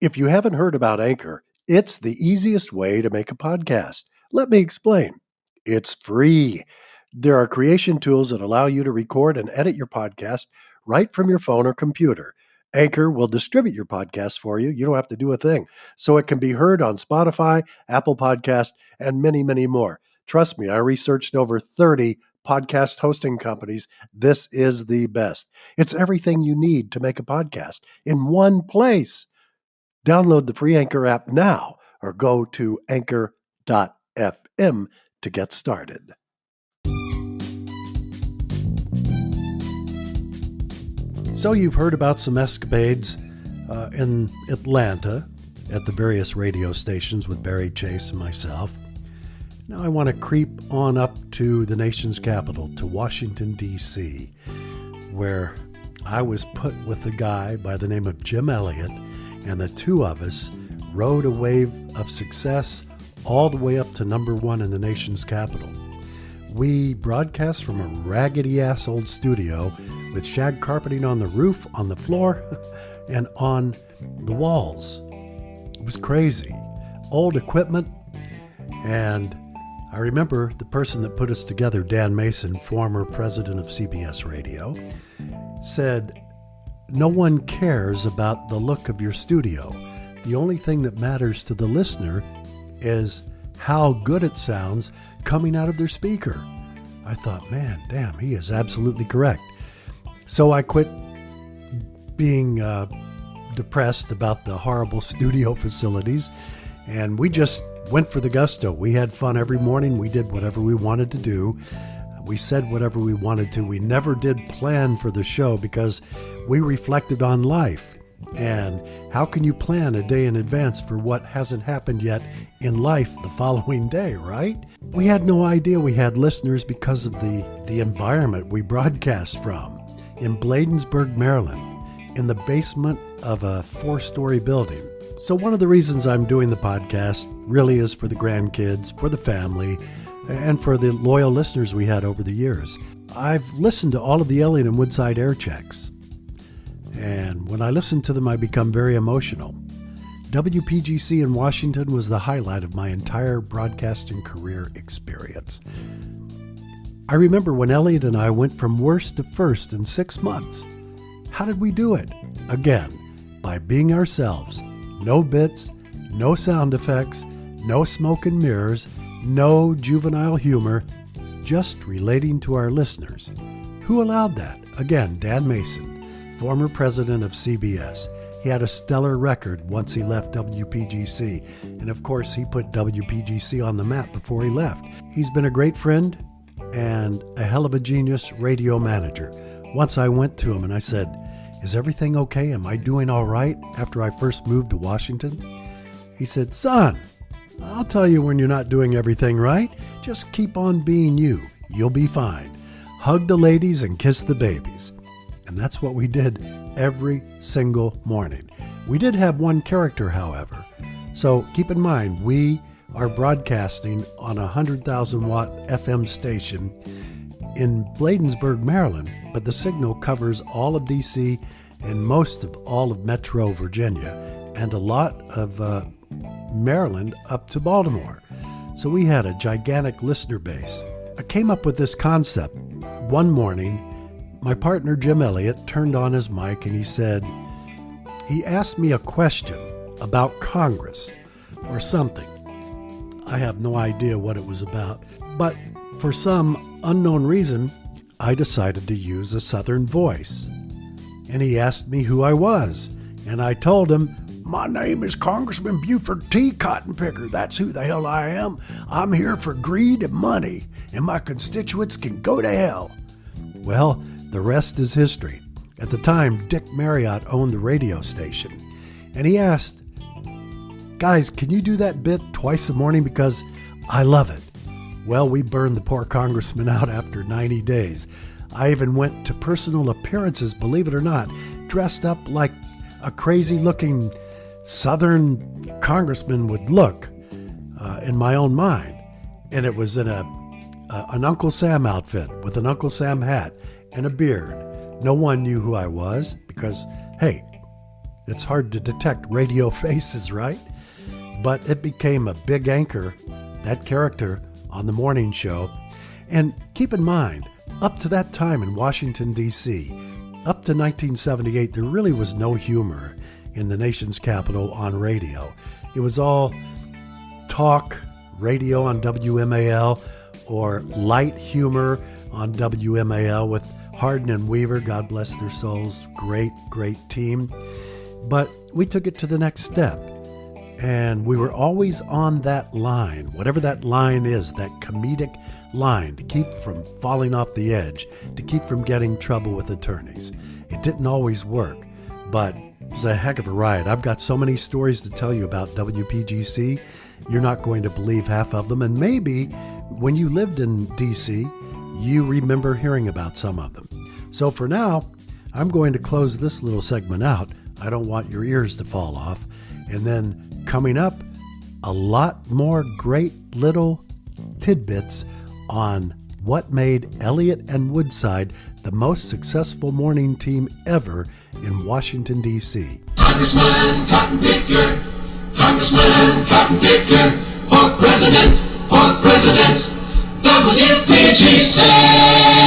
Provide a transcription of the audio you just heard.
If you haven't heard about Anchor, it's the easiest way to make a podcast. Let me explain. It's free. There are creation tools that allow you to record and edit your podcast right from your phone or computer. Anchor will distribute your podcast for you. You don't have to do a thing. So it can be heard on Spotify, Apple Podcast, and many, many more. Trust me, I researched over 30 podcast hosting companies. This is the best. It's everything you need to make a podcast in one place. Download the free Anchor app now or go to anchor.fm to get started. So you've heard about some escapades in Atlanta at the various radio stations with Barry Chase and myself. Now I want to creep on up to the nation's capital, to Washington, D.C., where I was put with a guy by the name of Jim Elliott, and the two of us rode a wave of success all the way up to number one in the nation's capital. We broadcast from a raggedy-ass old studio with shag carpeting on the roof, on the floor, and on the walls. It was crazy. Old equipment. And I remember the person that put us together, Dan Mason, former president of CBS Radio, said, "No one cares about the look of your studio. The only thing that matters to the listener is how good it sounds coming out of their speaker." I thought, man, damn, he is absolutely correct. So I quit being depressed about the horrible studio facilities, and we just went for the gusto. We had fun every morning. We did whatever we wanted to do. We said whatever we wanted to. We never did plan for the show because we reflected on life. And how can you plan a day in advance for what hasn't happened yet in life the following day, right? We had no idea we had listeners because of the environment we broadcast from. In Bladensburg, Maryland, in the basement of a 4-story building. So one of the reasons I'm doing the podcast really is for the grandkids, for the family, and for the loyal listeners we had over the years. I've listened to all of the Elliott and Woodside air checks. And when I listen to them, I become very emotional. WPGC in Washington was the highlight of my entire broadcasting career experience. I remember when Elliott and I went from worst to first in 6 months. How did we do it? Again, by being ourselves. No bits, no sound effects, no smoke and mirrors, no juvenile humor, just relating to our listeners. Who allowed that? Again, Dan Mason, former president of CBS. He had a stellar record once he left WPGC, and of course he put WPGC on the map before he left. He's been a great friend and a hell of a genius radio manager. Once I went to him and I said, "Is everything okay? Am I doing all right?" after I first moved to Washington. He said, "Son, I'll tell you when you're not doing everything right. Just keep on being you. You'll be fine. Hug the ladies and kiss the babies." And that's what we did every single morning. We did have one character, however. So keep in mind, we are broadcasting on a 100,000 watt FM station in Bladensburg, Maryland, but the signal covers all of DC and most of all of Metro Virginia and a lot of Maryland up to Baltimore. So we had a gigantic listener base. I came up with this concept. One morning, my partner Jim Elliott turned on his mic and he asked me a question about Congress or something. I have no idea what it was about, but for some unknown reason, I decided to use a Southern voice. And he asked me who I was, and I told him, "My name is Congressman Buford T. Cotton Picker. That's who the hell I am. I'm here for greed and money, and my constituents can go to hell." Well, the rest is history. At the time, Dick Marriott owned the radio station, and he asked, "Guys, can you do that bit twice a morning because I love it?" Well, we burned the poor congressman out after 90 days. I even went to personal appearances, believe it or not, dressed up like a crazy-looking Southern congressman would look in my own mind. And it was in an Uncle Sam outfit with an Uncle Sam hat and a beard. No one knew who I was because, hey, It's hard to detect radio faces, right? But it became a big anchor, that character, on the morning show. And keep in mind, up to that time in Washington, D.C., up to 1978, there really was no humor in the nation's capital on radio. It was all talk radio on WMAL or light humor on WMAL with Hardin and Weaver, God bless their souls, great, great team. But we took it to the next step, and we were always on that line, whatever that line is, that comedic line, to keep from falling off the edge, to keep from getting trouble with attorneys. It didn't always work, but it was a heck of a ride. I've got so many stories to tell you about WPGC. You're not going to believe half of them, and maybe when you lived in D.C., you remember hearing about some of them. So for now, I'm going to close this little segment out. I don't want your ears to fall off. And then coming up, a lot more great little tidbits on what made Elliott and Woodside the most successful morning team ever in Washington, D.C. Congressman Cotton Picker, Congressman Cotton Picker, for president, WPGC.